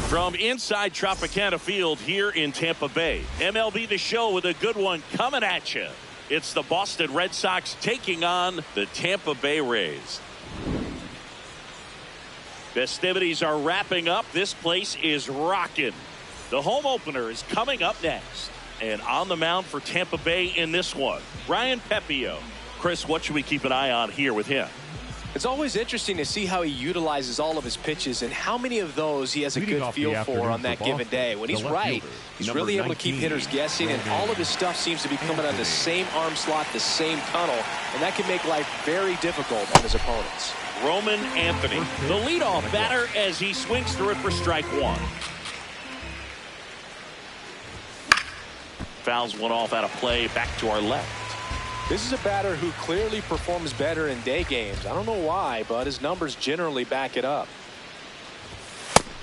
From inside Tropicana Field here in Tampa Bay, MLB The Show with a good one coming at you. It's the Boston Red Sox taking on the Tampa Bay Rays. Festivities are wrapping up. This place is rocking. The home opener is coming up next. And on the mound for Tampa Bay in this one, Ryan Pepio. Chris, what should we keep an eye on here with him? It's always interesting to see how he utilizes all of his pitches and how many of those he has a good feel for on that given day. When he's right, he's really able to keep hitters guessing, and all of his stuff seems to be coming out of the same arm slot, the same tunnel, and that can make life very difficult on his opponents. Roman Anthony, the leadoff batter, as he swings through it for strike one. Fouls one off out of play, back to our left. This is a batter who clearly performs better in day games. I don't know why, but his numbers generally back it up.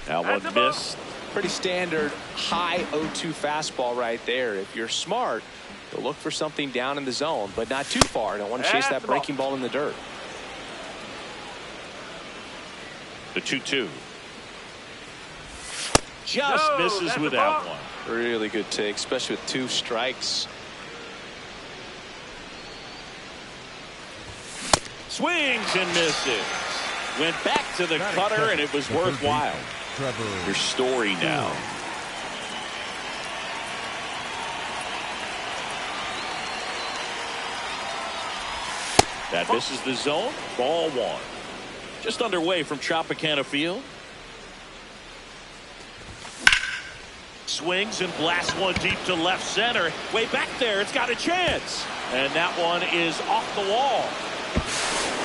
That one missed. Pretty standard high 0-2 fastball right there. If you're smart, you'll look for something down in the zone, but not too far. Don't want to chase that breaking ball in the dirt. The 2-2. Just misses with that one. Really good take, especially with 2 strikes. Swings and misses. Went back to the cutter, and it was worthwhile. Your story now. That misses the zone. Ball one. Just underway from Tropicana Field. Swings and blasts one deep to left center. Way back there. It's got a chance. And that one is off the wall.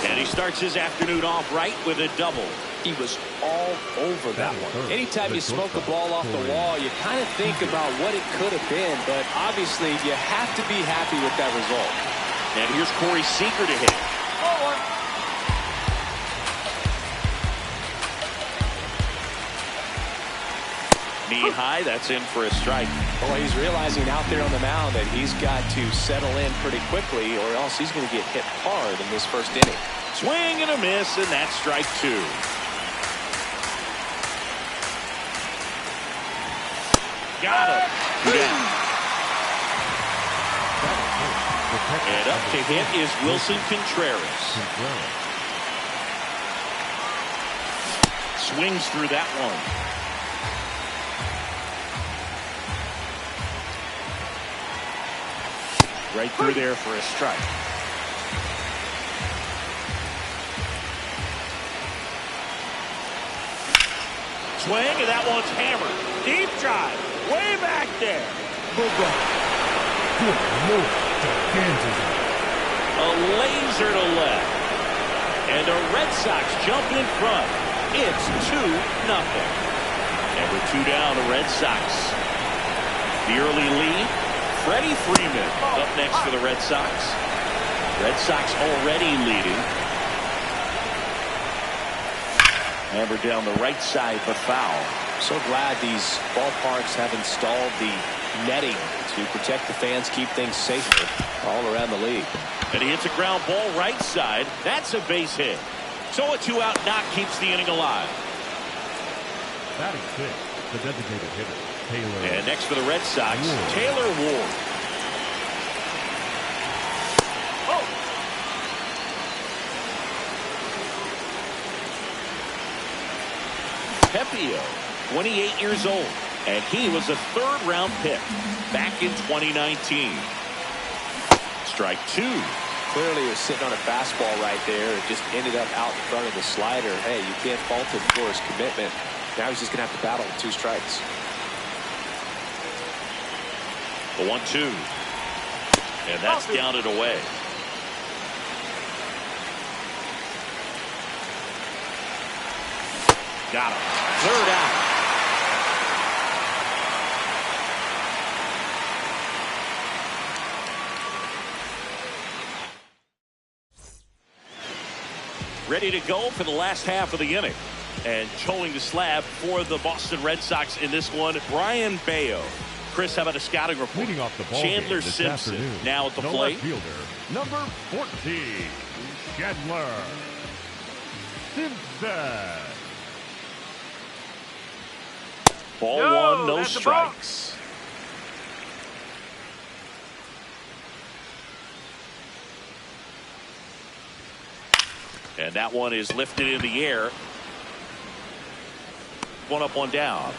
And he starts his afternoon off right with a double. He was all over that one. Anytime you smoke a ball off the wall, you kind of think about what it could have been, but obviously you have to be happy with that result. And here's Corey Seager to hit. Knee high, that's in for a strike. Well, he's realizing out there on the mound that he's got to settle in pretty quickly, or else he's going to get hit hard in this first inning. Swing and a miss, and that's strike 2. Got him. Down. And up to hit is Wilson Contreras. Swings through that one. Right through there for a strike. Swing, and that one's hammered. Deep drive. Way back there. A laser to left. And the Red Sox jump in front. It's 2-0. Number 2 down, the Red Sox. The early lead. Freddie Freeman up next for the Red Sox. Red Sox already leading. Hammer down the right side, but foul. So glad these ballparks have installed the netting to protect the fans, keep things safer all around the league. And he hits a ground ball right side. That's a base hit. So a 2-out knock keeps the inning alive. Batting fifth, The designated hitter, Taylor. And next for the Red Sox, Taylor Ward. Pepio, 28 years old, and he was a third-round pick back in 2019. Strike two. Clearly he was sitting on a fastball right there. It just ended up out in front of the slider. Hey, you can't fault him for his commitment. Now he's just going to have to battle with 2 strikes. The 1-2. And that's down and away. Got him. Third out. Ready to go for the last half of the inning. And towing the slab for the Boston Red Sox in this one, Brian Bayo. Chris, how about a scouting report? Leading off the ball Chandler this Simpson afternoon, now at the plate. Left fielder, number 14, Chandler Simpson. Ball one, no strikes. And that one is lifted in the air. One up, one down.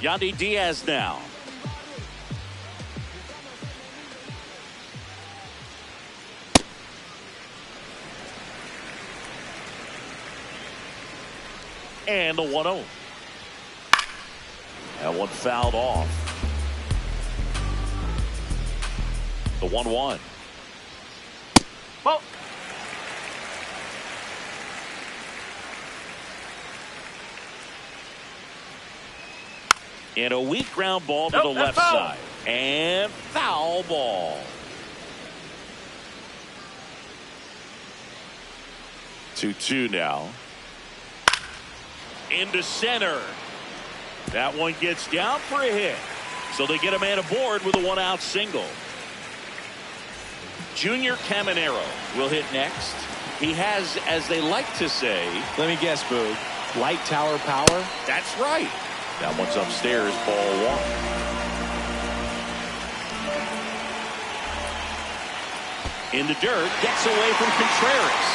Yandy Diaz now. And the 1-0. That one fouled off. The 1-1. Well. And a weak ground ball to the left side. And foul ball. 2-2 now. Into center. That one gets down for a hit. So they get a man aboard with a 1-out single. Junior Caminero will hit next. He has, as they like to say, let me guess, Boog, light tower power? That's right. That one's upstairs, ball one. In the dirt, gets away from Contreras.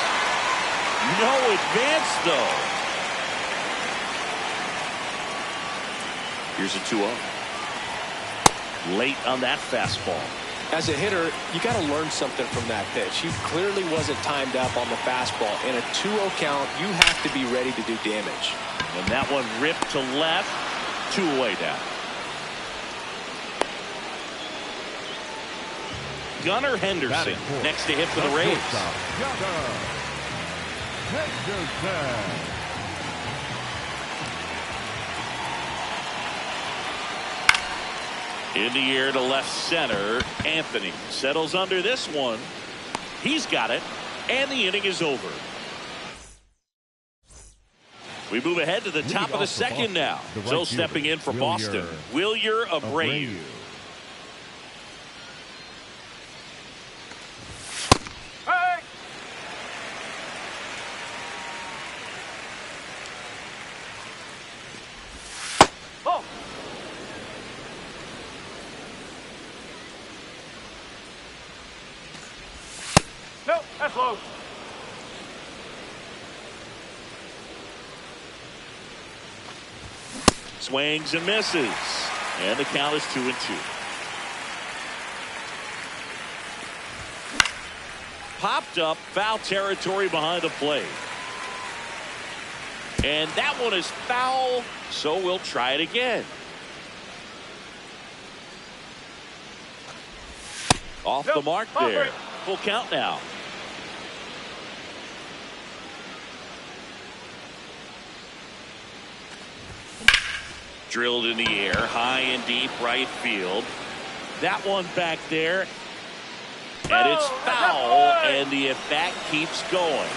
No advance, though. Here's a 2-0. Late on that fastball. As a hitter, you got to learn something from that pitch. He clearly wasn't timed up on the fastball. In a 2-0 count, you have to be ready to do damage. And that one ripped to left. 2 away now. Gunnar Henderson next to hit for the Rays. In the air to left center. Anthony settles under this one. He's got it. And the inning is over. We move ahead to the top of the second now. So stepping in for Boston, Wilyer Abreu. Nope, that's low. Swings and misses. And the count is 2-2. Popped up, foul territory behind the plate. And that one is foul, so we'll try it again. Off the mark there. Full count now. Drilled in the air, high and deep right field. That one back there. And it's foul, and the at-bat keeps going.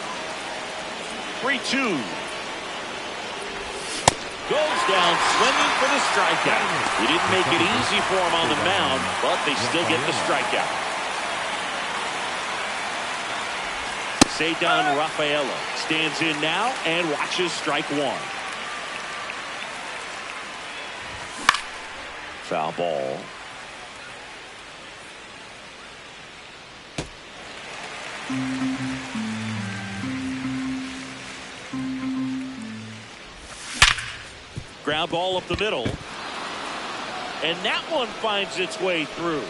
3-2. Goes down swinging for the strikeout. He didn't make it easy for him on the mound, but they still get the strikeout. Cedon Rafaela stands in now and watches strike one. Foul ball. Ground ball up the middle. And that one finds its way through.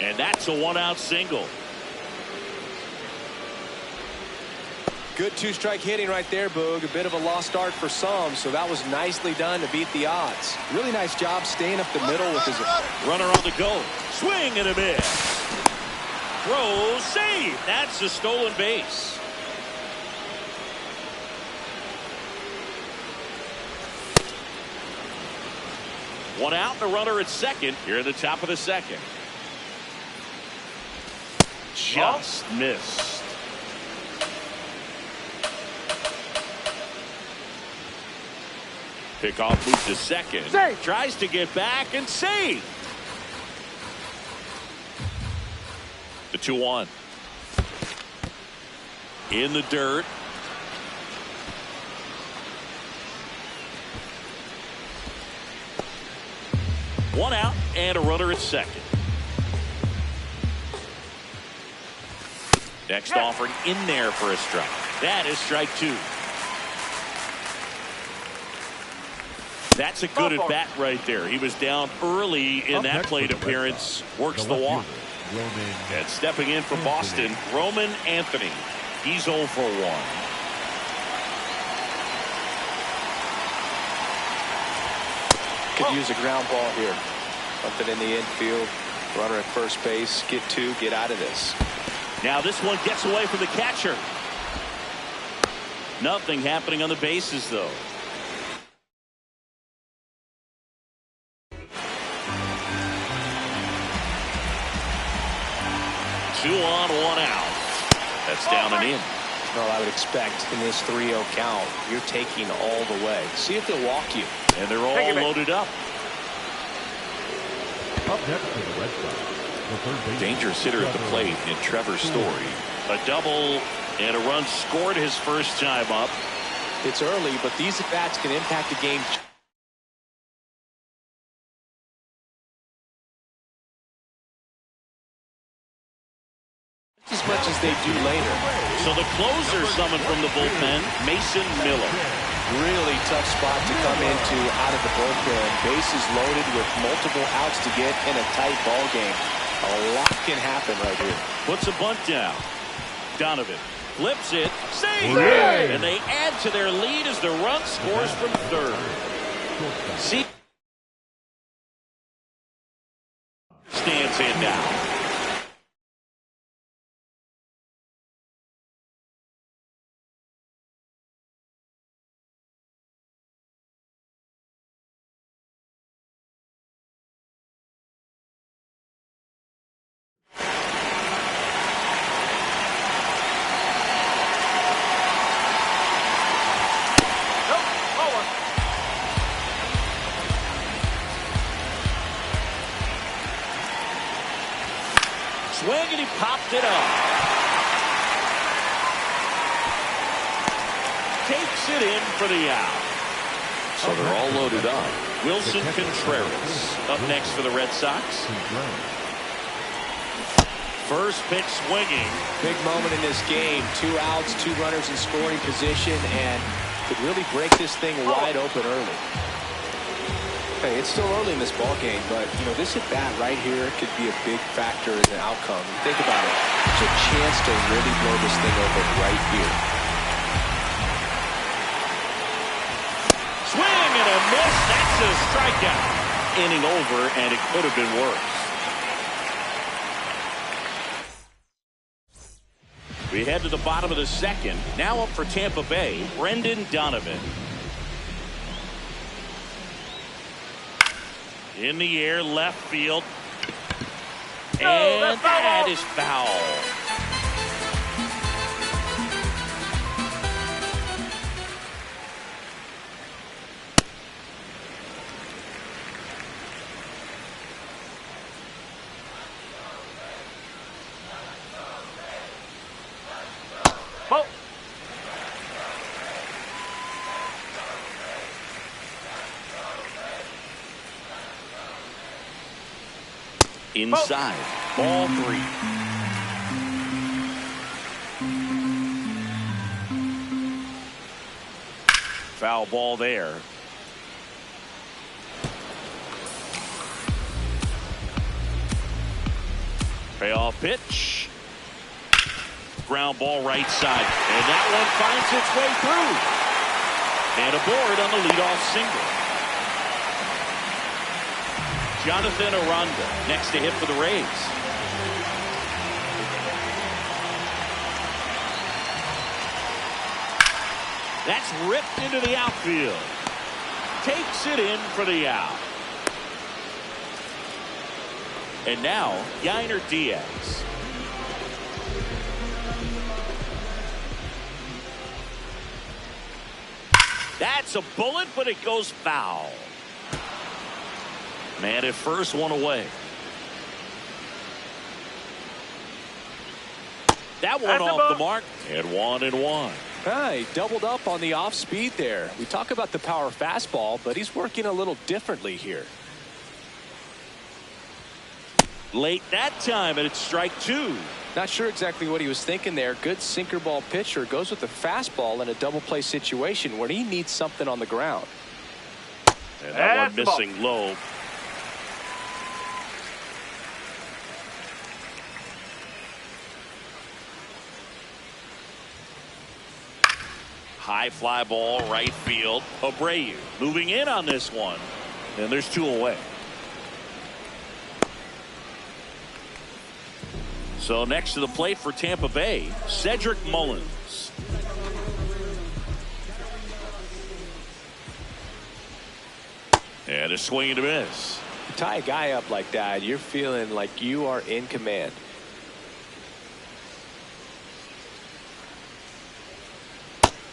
And that's a one-out single. Good two-strike hitting right there, Boog. A bit of a lost start for some, so that was nicely done to beat the odds. Really nice job staying up the middle with his runner on the go. Swing and a miss. Throw, save. That's a stolen base. One out, the runner at second here at the top of the second. Just missed. Pickoff moves to second. Save. Tries to get back and save. The 2-1. In the dirt. One out and a runner at second. Next offering in there for a strike. That is strike two. That's a good at bat right there. He was down early in that plate appearance. Works the walk. And stepping in for Boston, Roman Anthony. He's 0 for 1. Could use a ground ball here. Something in the infield. Runner at first base. Get two. Get out of this. Now this one gets away from the catcher. Nothing happening on the bases, though. Two on, one out. That's down and in. Well, I would expect in this 3-0 count, you're taking all the way. See if they'll walk you. And they're all loaded up. Up next for the Red Sox, the third baseman. Dangerous hitter at the plate in Trevor Story. A double and a run scored his first time up. It's early, but these at-bats can impact the game. As much as they do later. So the closer summoned from the bullpen, Mason Miller. Really tough spot to come into out of the bullpen. Bases loaded with multiple outs to get in a tight ball game. A lot can happen right here. Puts a bunt down. Donovan flips it. Save! And they add to their lead as the run scores from third. See, stands in now. Swing and he popped it up. Takes it in for the out. So they're all loaded up. Wilson Contreras up next for the Red Sox. First pitch swinging. Big moment in this game. 2 outs, 2 runners in scoring position, and could really break this thing wide open early. Hey, it's still early in this ball game, but you know this at bat right here could be a big factor in the outcome. Think about it. There's a chance to really blow this thing open right here. Swing and a miss. That's a strikeout. Inning over, and it could have been worse. We head to the bottom of the second. Now up for Tampa Bay, Brendan Donovan. In the air, left field. And that is foul. Inside. Ball 3. Foul ball there. Payoff pitch. Ground ball right side. And that one finds its way through. And aboard on the leadoff single. Jonathan Aranda next to hit for the Rays. That's ripped into the outfield. Takes it in for the out. And now, Yainer Diaz. That's a bullet, but it goes foul. Man at first, one away. That one off the mark. And 1-1. He doubled up on the off speed there. We talk about the power fastball, but he's working a little differently here. Late that time, and it's strike 2. Not sure exactly what he was thinking there. Good sinker ball pitcher goes with the fastball in a double play situation where he needs something on the ground. And that one missing low. High fly ball right field. Abreu moving in on this one. And there's 2 away. So next to the plate for Tampa Bay, Cedric Mullins. And a swing and a miss. You tie a guy up like that, you're feeling like you are in command.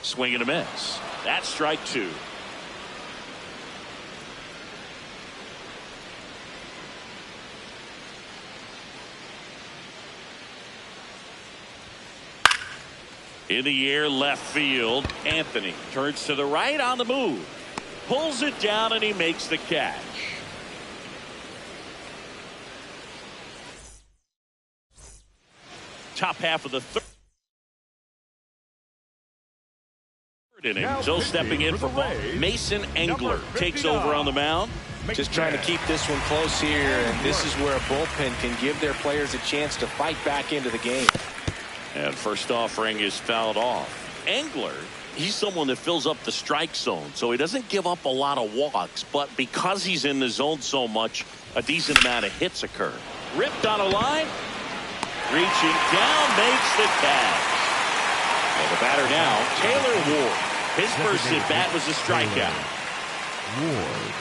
Swing and a miss. That's strike 2. In the air, left field. Anthony turns to the right on the move. Pulls it down and he makes the catch. Top half of the third inning. So stepping in for Mason Engler takes over on the mound. Just trying to keep this one close here, and this is where a bullpen can give their players a chance to fight back into the game. And first offering is fouled off. Engler, he's someone that fills up the strike zone, so he doesn't give up a lot of walks, but because he's in the zone so much, a decent amount of hits occur. Ripped on a line, reaching down, makes the catch. And the batter now, Taylor Ward. His first at bat was a strikeout. Ward.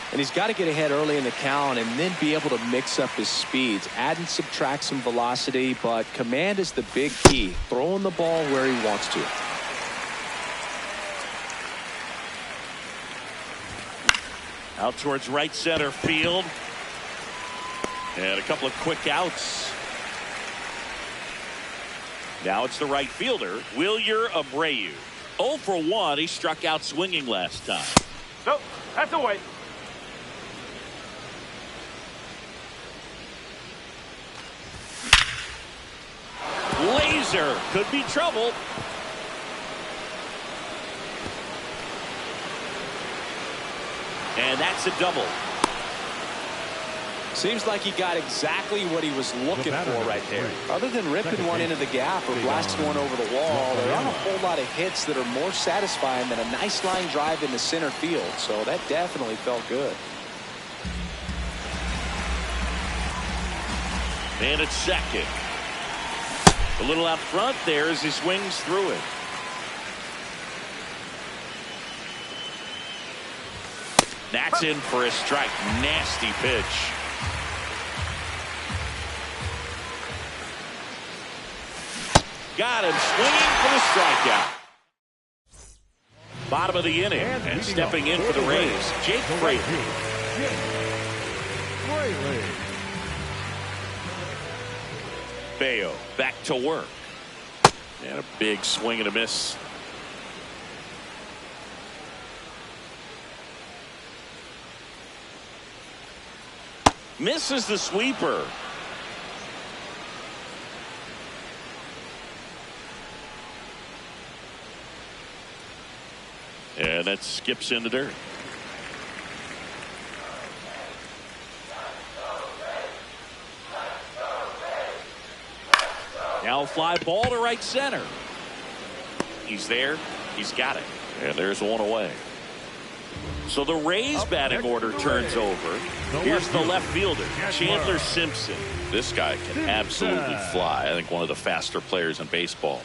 And he's got to get ahead early in the count and then be able to mix up his speeds. Add and subtract some velocity, but command is the big key. Throwing the ball where he wants to. Out towards right center field. And a couple of quick outs. Now it's the right fielder, Wilyer Abreu. 0 for 1. He struck out swinging last time. Nope, that's away. Laser could be trouble. And that's a double. Seems like he got exactly what he was looking for right there. Other than ripping one into the gap or blasting one over the wall, there aren't a whole lot of hits that are more satisfying than a nice line drive into center field. So that definitely felt good. And it's second. A little out front there as he swings through it. That's in for a strike. Nasty pitch. Got him swinging for the strikeout. Bottom of the inning, and stepping in for the Rays, Jake Fraley. Bayo back to work. And a big swing and a miss. Misses the sweeper. And that skips into dirt. Now a fly ball to right center. He's there. He's got it. And there's one away. So the Rays batting order turns over. Here's the left fielder, Chandler Simpson. This guy can absolutely fly. I think one of the faster players in baseball.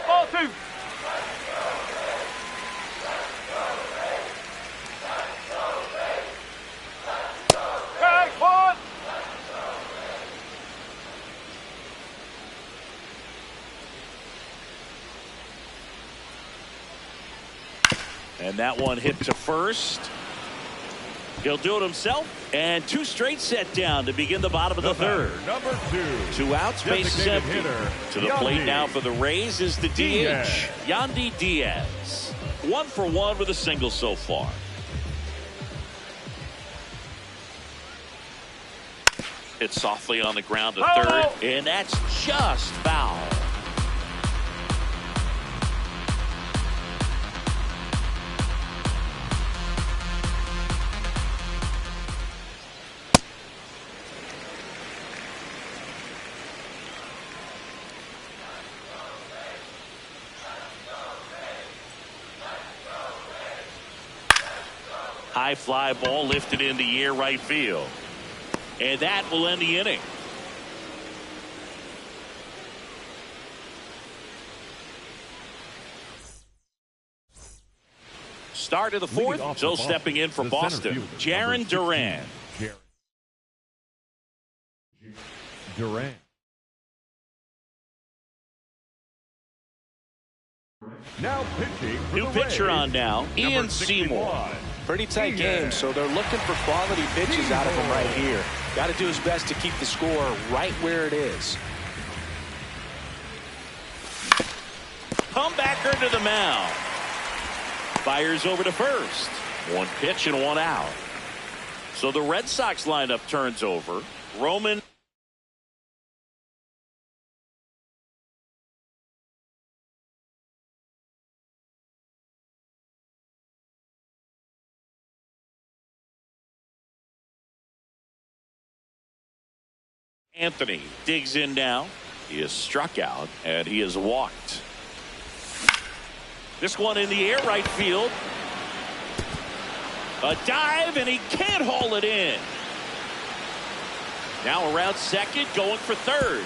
Ball two. Strike one. And that one hit to first. He'll do it himself. And two straight set down to begin the bottom of the third. Number 2. 2 outs, bases empty. To the plate now for the Rays is the DH, Yandy Diaz. 1 for 1 with a single so far. Hit softly on the ground to third. And that's just foul. High fly ball lifted in the air right field. And that will end the inning. Start of the fourth. So stepping in for Boston, Jarren Duran. Now pitching for New the pitcher Rays, on now, Ian Seymour. Pretty tight game, so they're looking for quality pitches out of him right here. Got to do his best to keep the score right where it is. Comebacker to the mound. Fires over to first. 1 pitch and 1 out. So the Red Sox lineup turns over. Roman. Anthony digs in now. He is struck out and he is walked. This one in the air right field. A dive and he can't haul it in. Now around second, going for third.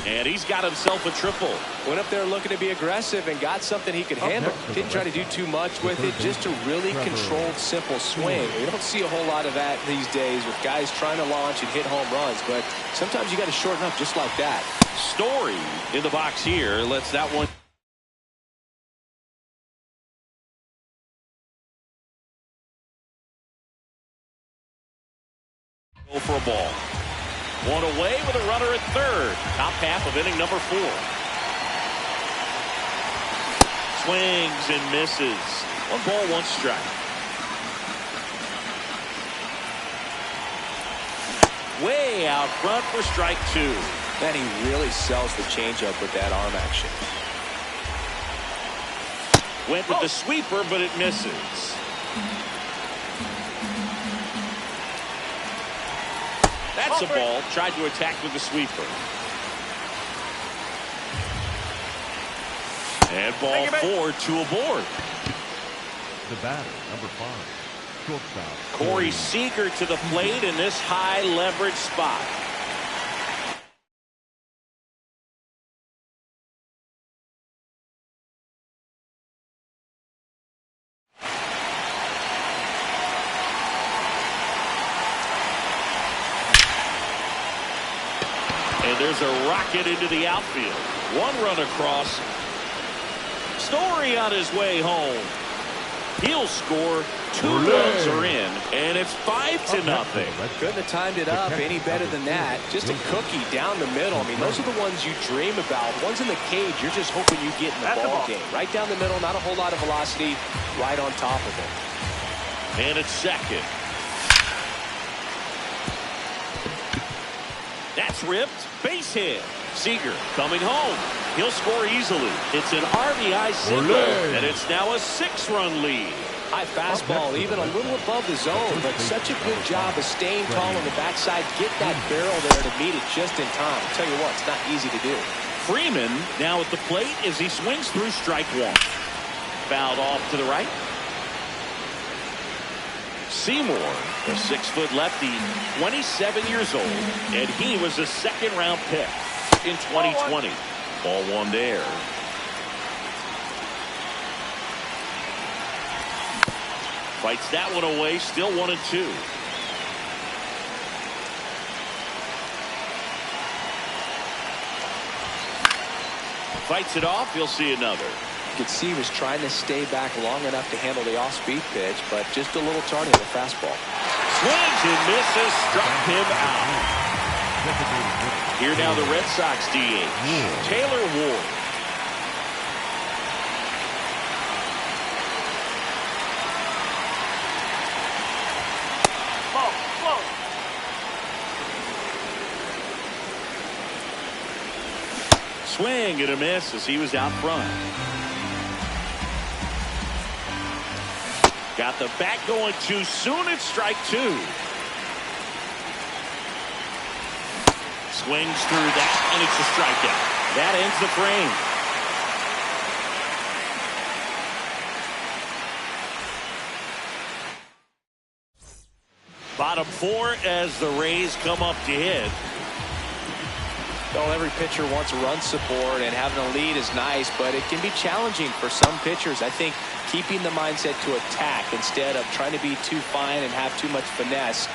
And he's got himself a triple. Went up there looking to be aggressive and got something he could handle. Didn't try to do too much with it. Just a really controlled, simple swing. We don't see a whole lot of that these days with guys trying to launch and hit home runs. But sometimes you got to shorten up just like that. Story in the box here. Lets that one. Go for a ball. One away with a runner at third. Top half of inning number 4. Swings and misses. 1 ball, 1 strike. Way out front for strike 2. Man, he really sells the changeup with that arm action. Went with the sweeper, but it misses. That's a ball. Tried to attack with the sweeper. And ball 4, 2 aboard. The batter, number 5, shortstop Corey Seager to the plate in this high leverage spot. And there's a rocket into the outfield. 1 run across. Story on his way home. He'll score. 2 runs are in, and it's 5-0. Couldn't have timed it up any better than that. Just a cookie down the middle. I mean, those are the ones you dream about. Ones in the cage, you're just hoping you get in the ball game. Right down the middle, not a whole lot of velocity, right on top of it. And it's second. That's ripped. Base hit. Seager coming home. He'll score easily. It's an RBI single, and it's now a 6-run lead. High fastball, even a little above the zone, but such a good job of staying tall on the backside. Get that barrel there to meet it just in time. I'll tell you what, it's not easy to do. Freeman now at the plate as he swings through strike 1. Fouled off to the right. Seymour, a 6-foot lefty, 27 years old, and he was a second-round pick in 2020. Ball 1 there. Fights that one away, still 1-2. Fights it off, you'll see another. You could see he was trying to stay back long enough to handle the off-speed pitch, but just a little tardy on the fastball. Swings and misses, struck him out. Here now the Red Sox DH, Taylor Ward. Swing and a miss as he was out front. Got the bat going too soon. It's strike 2. Swings through that, and it's a strikeout. That ends the frame. Bottom 4 as the Rays come up to hit. Well, every pitcher wants run support, and having a lead is nice, but it can be challenging for some pitchers. I think keeping the mindset to attack instead of trying to be too fine and have too much finesse.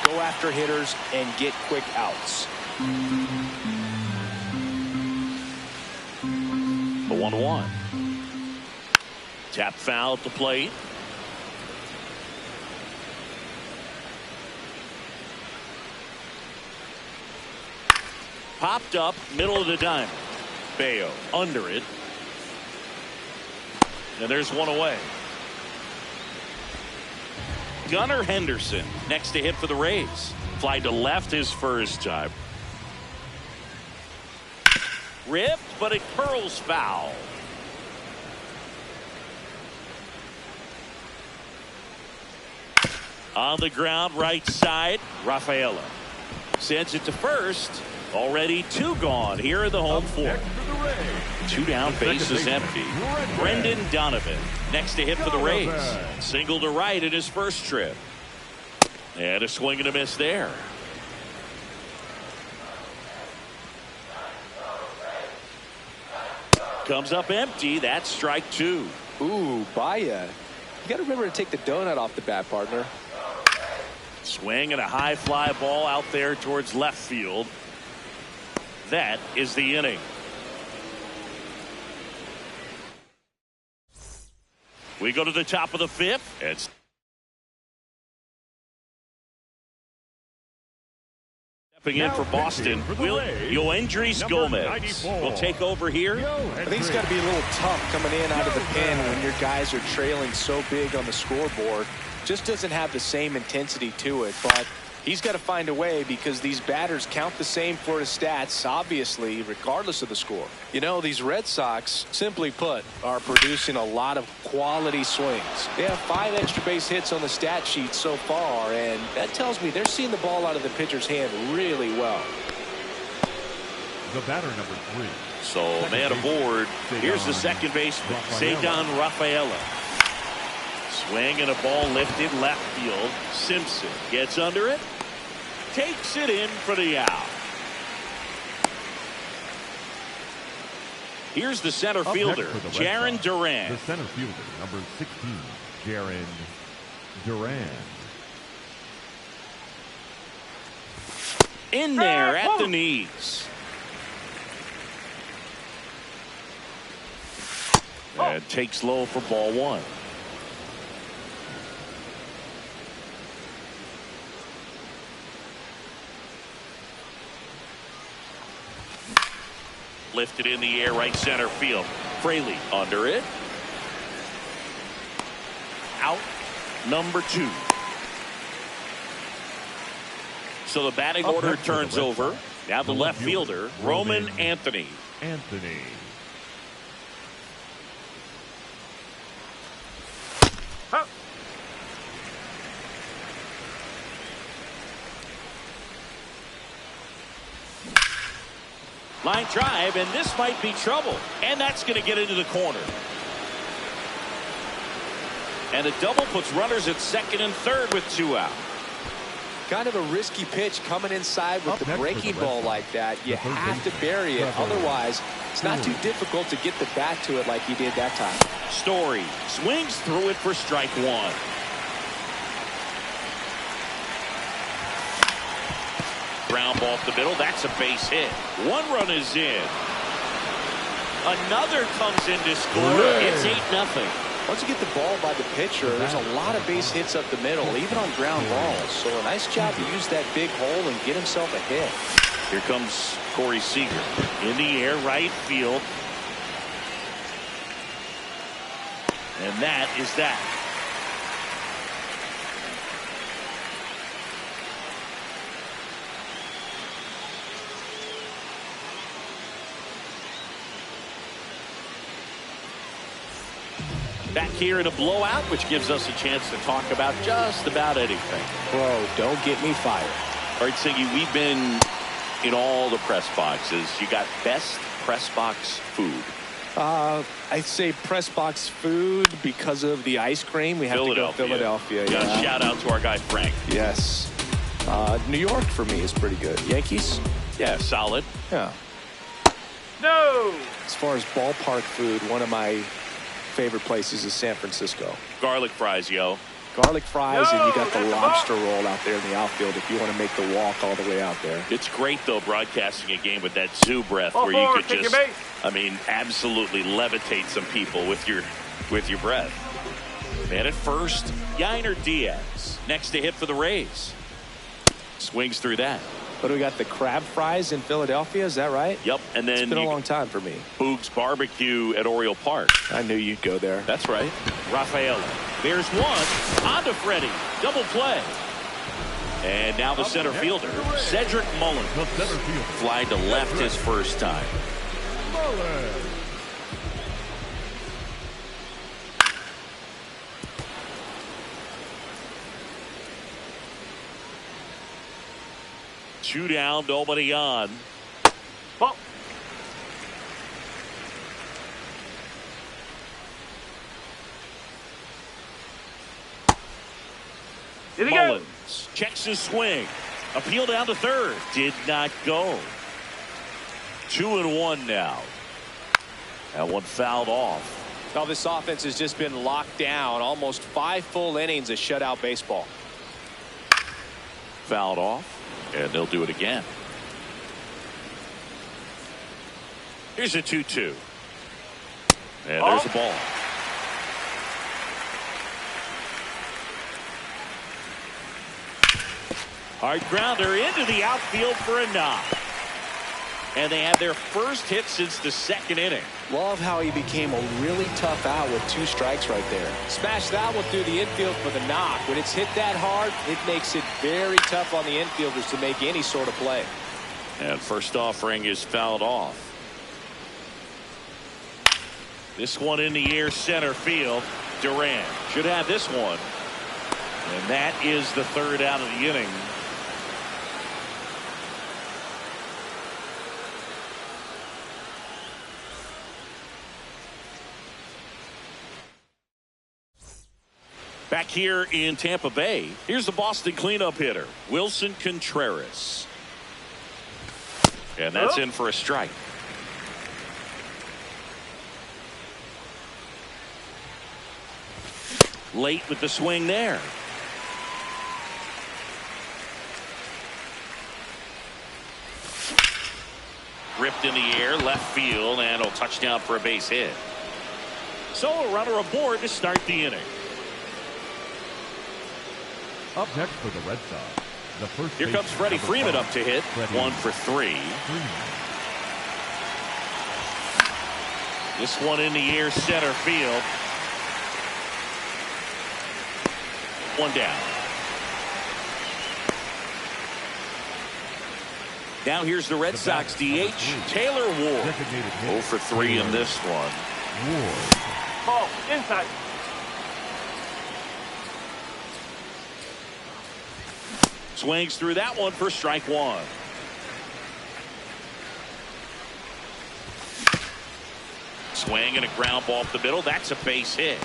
Go after hitters and get quick outs. The 1-1. Tap foul at the plate. Popped up, middle of the diamond. Bayo under it. And there's one away. Gunnar Henderson next to hit for the Rays. Fly to left his first time. Ripped, but it curls foul. On the ground, right side, Rafaela sends it to first. Already 2 gone. Here are the home 4. 2 down, base is empty. Brendan Donovan next to hit for the Rays. Single to right in his first trip. And a swing and a miss there. Comes up empty. That's strike 2. Ooh, Baya. You got to remember to take the donut off the bat, partner. Swing and a high fly ball out there towards left field. That is the inning. We go to the top of the 5th. It's stepping in for Boston. Yoendrys Gomez will take over here. I think it's got to be a little tough coming in out of the pen when your guys are trailing so big on the scoreboard. Just doesn't have the same intensity to it, but he's got to find a way because these batters count the same for his stats, obviously, regardless of the score. You know, these Red Sox, simply put, are producing a lot of quality swings. They have 5 extra base hits on the stat sheet so far, and that tells me they're seeing the ball out of the pitcher's hand really well. The batter number 3. So, man aboard. Here's the second baseman, Ceddanne Rafaela. Swing and a ball lifted left field. Simpson gets under it. Takes it in for the out. Here's the center fielder, Jarren Duran. The center fielder, number 16, Jarren Duran. In there at the knees. And takes low for ball 1. lifted in the air, right center field. Fraley under it. Out number 2. So the batting order turns over. Now the left fielder, Roman Anthony. Line drive, and this might be trouble. And that's going to get into the corner. And a double puts runners at second and third with 2 out. Kind of a risky pitch coming inside with the breaking ball like that. You have to bury it. Otherwise, it's not too difficult to get the bat to it like he did that time. Story swings through it for strike 1. Ground ball up the middle. That's a base hit. 1 run is in. Another comes in to score. It's 8-0. Once you get the ball by the pitcher, there's a lot of base hits up the middle, even on ground balls. So a nice job to use that big hole and get himself a hit. Here comes Corey Seager in the air, right field. And that is that. Back here in a blowout, which gives us a chance to talk about just about anything. Bro, don't get me fired. All right, Siggy, we've been in all the press boxes. You got best press box food. I'd say press box food because of the ice cream. We have to go Philadelphia. Yeah. Shout out to our guy Frank. Yes. New York for me is pretty good. Yankees? Yeah, solid. Yeah. No. As far as ballpark food, one of my favorite places is San Francisco. Garlic fries, yo. Garlic fries, and you got the lobster roll out there in the outfield if you want to make the walk all the way out there. It's great, though, broadcasting a game with that zoo breath where you could just, I mean, absolutely levitate some people with your breath. Man at first, Yainer Diaz. Next to hit for the Rays. Swings through that. But we got the crab fries in Philadelphia, is that right? Yep, and then it's been a long time for me. Boog's Barbecue at Oriole Park. I knew you'd go there. That's right. Rafaela. There's one. On to Freddie. Double play. And now the center fielder, Cedric Mullins. Fly to left his first time. Two down, nobody on. Ball. Mullins checks his swing. Appeal down to third. Did not go. 2-1 now. That one fouled off. Now this offense has just been locked down. Almost 5 full innings of shutout baseball. Fouled off. And they'll do it again. Here's a 2-2. And there's a ball. Hard grounder into the outfield for a knock. And they had their first hit since the second inning. Love how he became a really tough out with 2 strikes right there. Smash that one through the infield for the knock. When it's hit that hard, it makes it very tough on the infielders to make any sort of play. And first offering is fouled off. This one in the air, center field. Duran should have this one. And that is the third out of the inning. Back here in Tampa Bay, here's the Boston cleanup hitter, Wilson Contreras. And that's in for a strike. Late with the swing there. Ripped in the air, left field, and a touchdown for a base hit. So a runner aboard to start the inning. Up next for the Red Sox, the first. Here comes Freddie Freeman up to hit. 1 for 3. This one in the air, center field. One down. Now here's the Red Sox DH, Taylor Ward. 0 for 3 in this one. Ball, inside. Swings through that one for strike one. Swing and a ground ball up the middle. That's a base hit.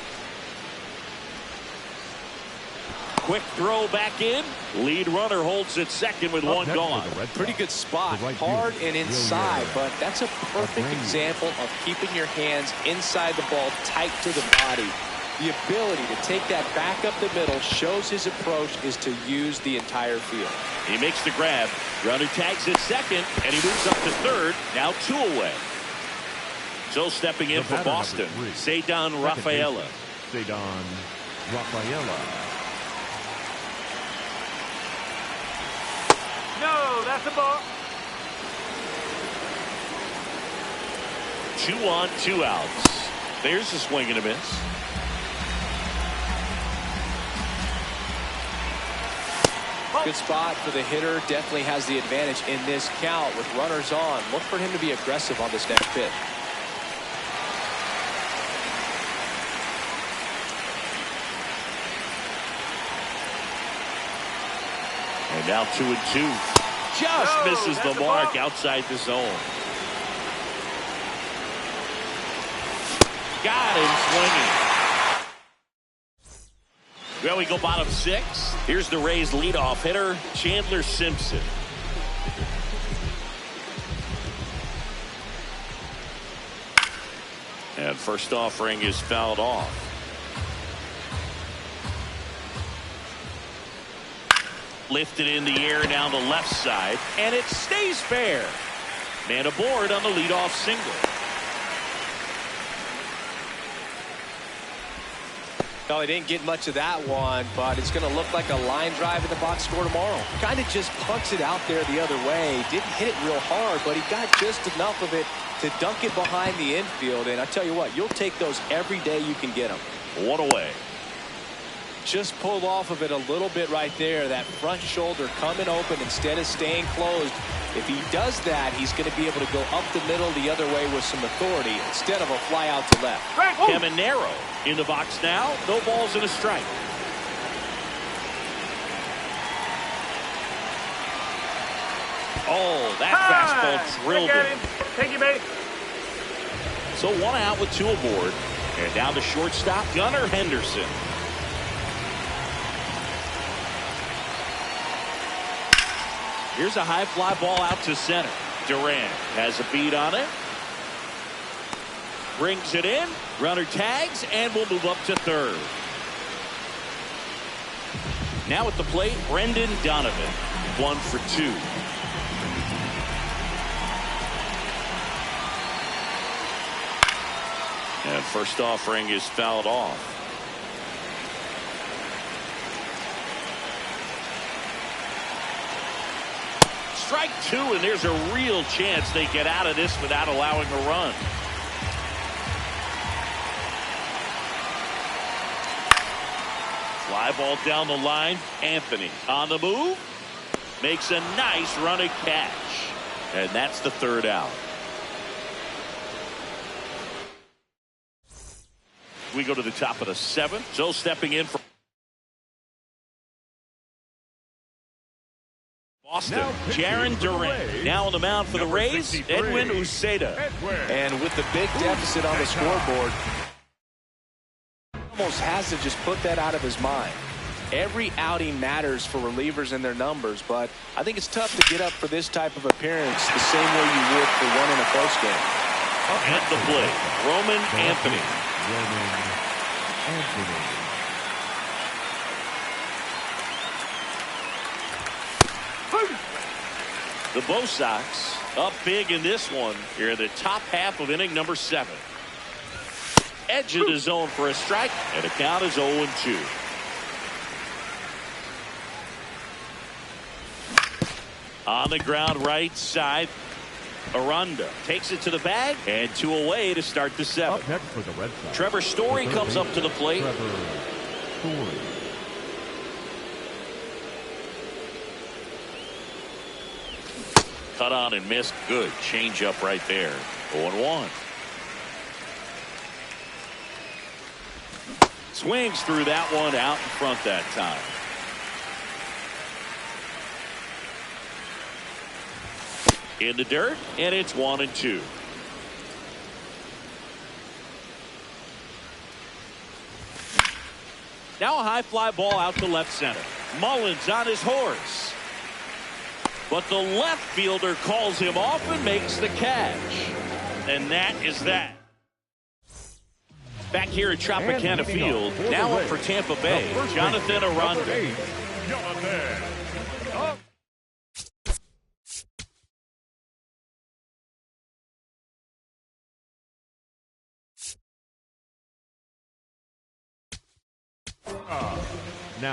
Quick throw back in. Lead runner holds at second with one gone. Pretty good spot. Hard and inside, but that's a perfect example of keeping your hands inside the ball, tight to the body. The ability to take that back up the middle shows his approach is to use the entire field. He makes the grab. Runner tags at second, and he moves up to third. Now 2 away. So stepping in for Boston, C2C Rafaela. C2C Rafaela. No, that's a ball. 2 on, 2 outs. There's a swing and a miss. Good spot for the hitter. Definitely has the advantage in this count with runners on. Look for him to be aggressive on this next pitch. And now 2-2. Just misses the mark outside the zone. Got him swinging. Well, we go bottom 6. Here's the Rays leadoff hitter, Chandler Simpson. And first offering is fouled off. Lifted in the air down the left side, and it stays fair. Man aboard on the leadoff single. No, he didn't get much of that one, but it's going to look like a line drive in the box score tomorrow. Kind of just punts it out there the other way. Didn't hit it real hard, but he got just enough of it to dunk it behind the infield. And I tell you what, you'll take those every day you can get them. 1 away. Just pulled off of it a little bit right there. That front shoulder coming open instead of staying closed. If he does that, he's going to be able to go up the middle the other way with some authority instead of a fly out to left. Caminero in the box now. No balls and a strike. Oh, that fastball drilled him. Take you, baby. So 1 out with 2 aboard. And now the shortstop, Gunnar Henderson. Here's a high fly ball out to center. Durant has a beat on it. Brings it in. Runner tags and will move up to third. Now at the plate, Brendan Donovan. 1 for 2. And first offering is fouled off. Strike 2, and there's a real chance they get out of this without allowing a run. Fly ball down the line. Anthony on the move. Makes a nice running catch. And that's the 3rd out. We go to the top of the 7th. So stepping in for Boston, Jarren Duran. Now on the mound for the Rays, Edwin Uceda. And with the big deficit on the scoreboard, almost has to just put that out of his mind. Every outing matters for relievers and their numbers, but I think it's tough to get up for this type of appearance the same way you would for one in a close game. At the plate, Roman Anthony. The Bo Sox up big in this one here in the top half of inning number 7. Edge of the zone for a strike, and the count is 0-2. On the ground right side. Aranda takes it to the bag, and 2 away to start the 7th. Up next for the Red Sox, Trevor Story comes up to the plate. Trevor Story. Cut on and missed. Good changeup right there. 0-1. Swings through that one out in front that time. In the dirt, and it's 1-2. Now a high fly ball out to left center. Mullins on his horse. But the left fielder calls him off and makes the catch. And that is that. Back here at Tropicana Field, now up for Tampa Bay, Jonathan Aranda.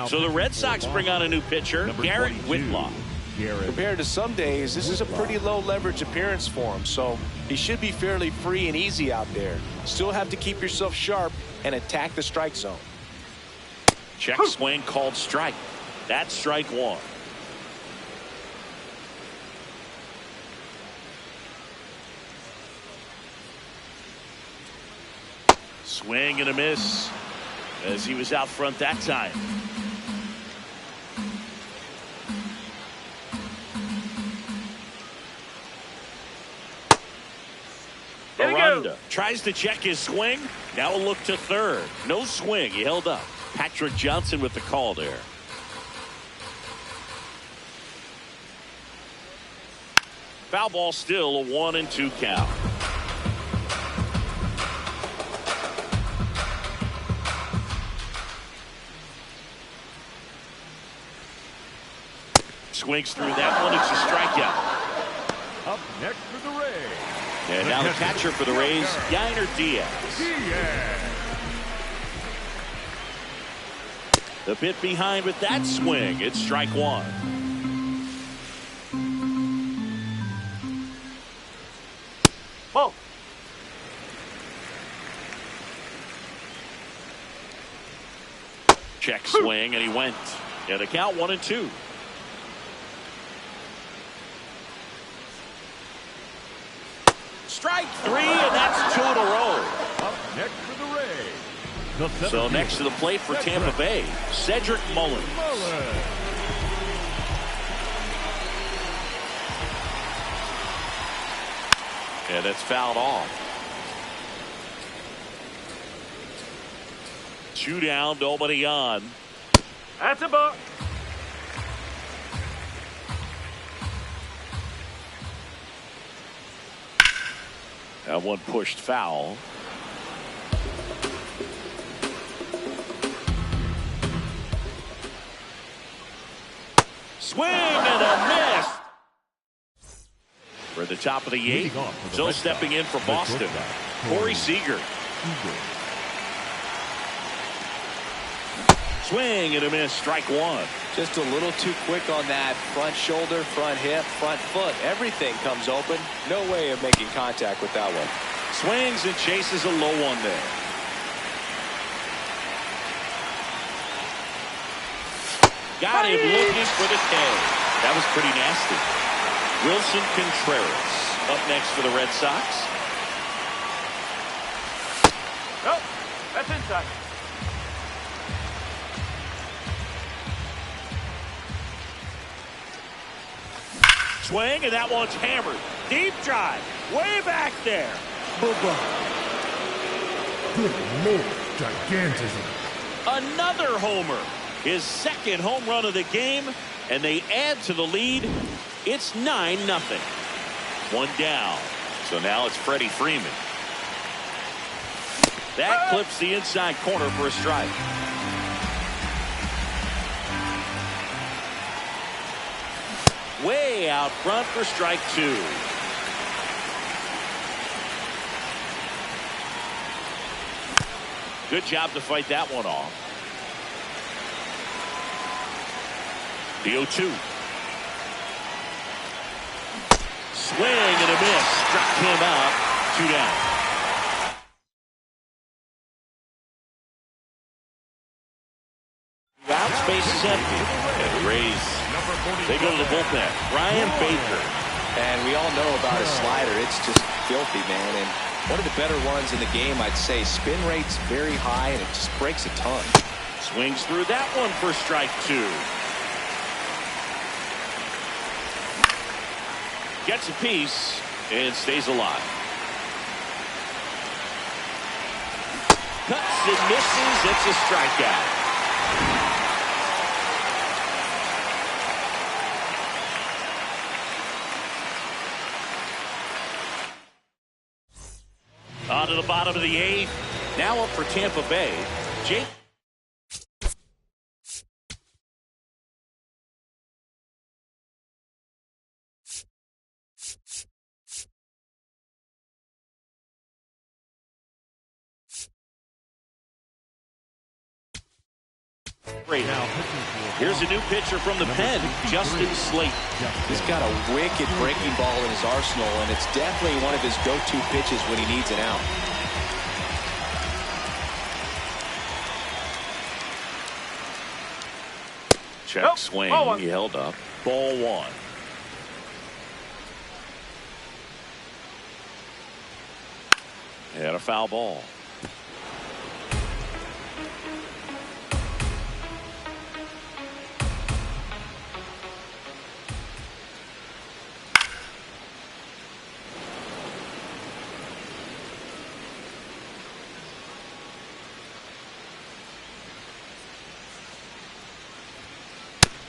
So the Red Sox bring on a new pitcher, Garrett Whitlock. Compared to some days, this is a pretty low leverage appearance for him, so he should be fairly free and easy out there. Still have to keep yourself sharp and attack the strike zone. Check swing called strike. That's strike 1. Swing and a miss as he was out front that time. Aranda tries to check his swing. Now a look to third. No swing. He held up. Patrick Johnson with the call there. Foul ball, still a 1-2 count. Swings through that one. It's a strikeout. Up next for the Rays. And now the catcher for the Rays, Yainer Diaz. The bit behind with that swing. It's strike 1. Ball. Check swing, and he went. And the count 1-2. Strike 3, and that's 2 in a row. Up next for the Rays. So next to the plate for Tampa Bay, Cedric Mullins. And that's fouled off. 2 down, nobody on. That's a ball. That one pushed foul. Swing and a miss. For the top of the 8th. So stepping in for Boston, Corey Seager. Swing and a miss, strike 1. Just a little too quick on that front shoulder, front hip, front foot. Everything comes open. No way of making contact with that one. Swings and chases a low one there. Got him looking for the K. That was pretty nasty. Wilson Contreras up next for the Red Sox. Nope, that's inside. Swing, and that one's hammered. Deep drive, way back there. Good Lord, gigantism. Another homer. His second home run of the game, and they add to the lead. It's 9-0. 1 down. So now it's Freddie Freeman. That clips the inside corner for a strike. Way out front for strike 2. Good job to fight that one off. The 0-2. Swing and a miss. him out. 2 down. Out, space is empty. And the Rays, they go to the bullpen. Ryan Baker. And we all know about his slider. It's just filthy, man. And one of the better ones in the game, I'd say. Spin rate's very high, and it just breaks a ton. Swings through that one for strike 2. Gets a piece and stays alive. Cuts and misses. It's a strikeout. On to the bottom of the 8th. Now up for Tampa Bay. Jake. Here's a new pitcher from the pen, Justin Slate. He's got a wicked breaking ball in his arsenal, and it's definitely one of his go-to pitches when he needs an out. Check swing. He held up. Ball 1. And a foul ball.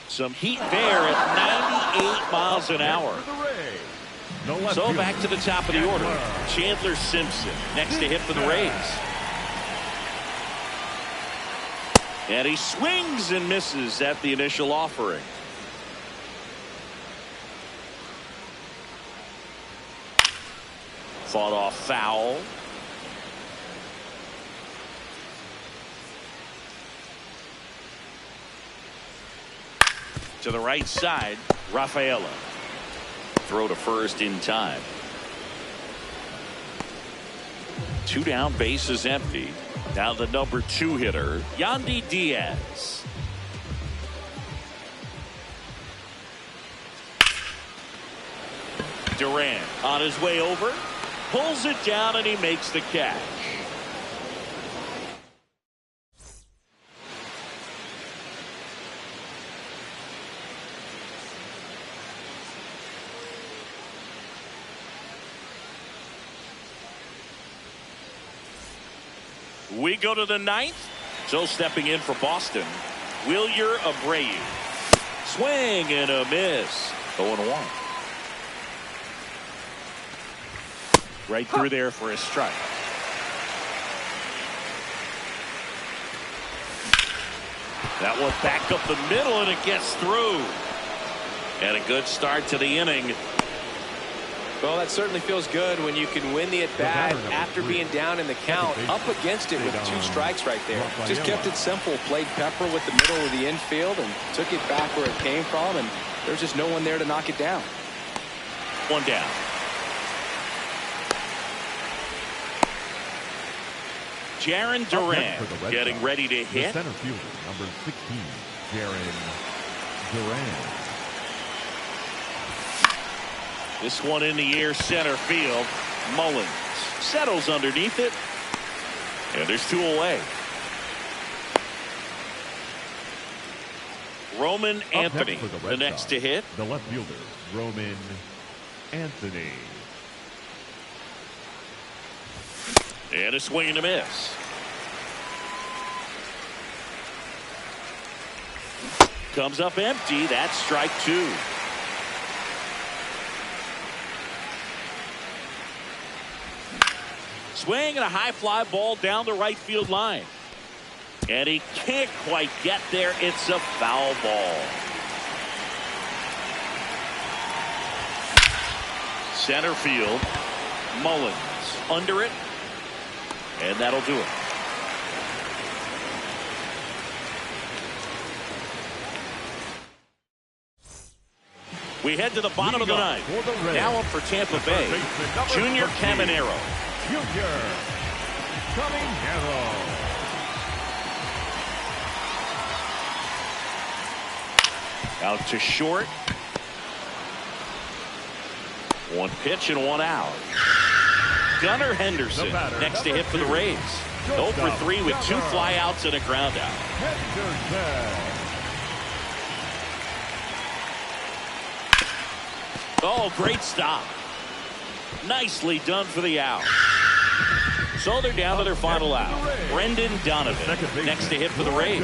Some heat there at 98 miles an hour. So back to the top of the order. Chandler Simpson next to hit for the Rays. And he swings and misses at the initial offering. Fought off foul. To the right side, Rafaela. Throw to first in time. 2 down, base is empty. Now the number 2 hitter, Yandy Diaz. Durant on his way over, pulls it down, and he makes the catch. We go to the 9th. So stepping in for Boston, Wilyer Abreu. Swing and a miss. 0-1. Right through there for a strike. That one back up the middle, and it gets through. And a good start to the inning. Well, that certainly feels good when you can win the at-bat after being down in the count, up against it with 2 strikes right there. Just kept it simple, played pepper with the middle of the infield and took it back where it came from, and there's just no one there to knock it down. 1 down. Jarren Duran getting ready to hit. Center fielder, number 16, Jarren Duran. This one in the air, center field. Mullins settles underneath it. And there's 2 away. Roman Anthony, the next to hit. The left fielder, Roman Anthony. And a swing and a miss. Comes up empty. That's strike 2. Swing and a high fly ball down the right field line. And he can't quite get there. It's a foul ball. Center field. Mullins under it. And that'll do it. We head to the bottom of the ninth. Now up for Tampa Bay, Junior Caminero. Junior Caminero. Out to short. One pitch and one out. Gunnar Henderson next to hit for the Rays. 0 for 3 with 2 flyouts and a ground out. Oh, great stop. Nicely done for the out. So they're down to their final out. Brendan Donovan next to hit for the Rays.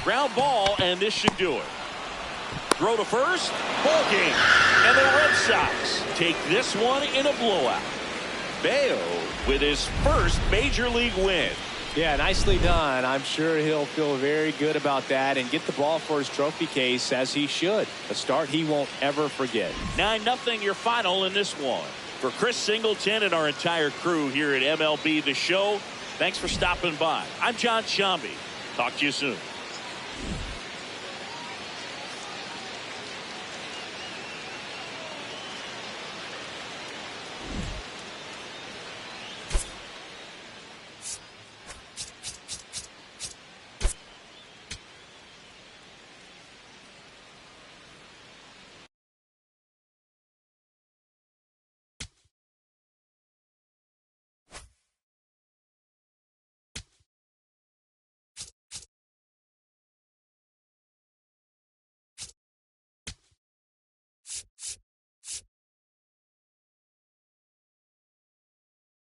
Ground ball, and this should do it. Throw to first, ball game. And the Red Sox take this one in a blowout. Bayo with his first major league win. Yeah, nicely done. I'm sure he'll feel very good about that and get the ball for his trophy case, as he should. A start he won't ever forget. 9-0 your final in this one. For Chris Singleton and our entire crew here at MLB The Show, thanks for stopping by. I'm John Shambi. Talk to you soon.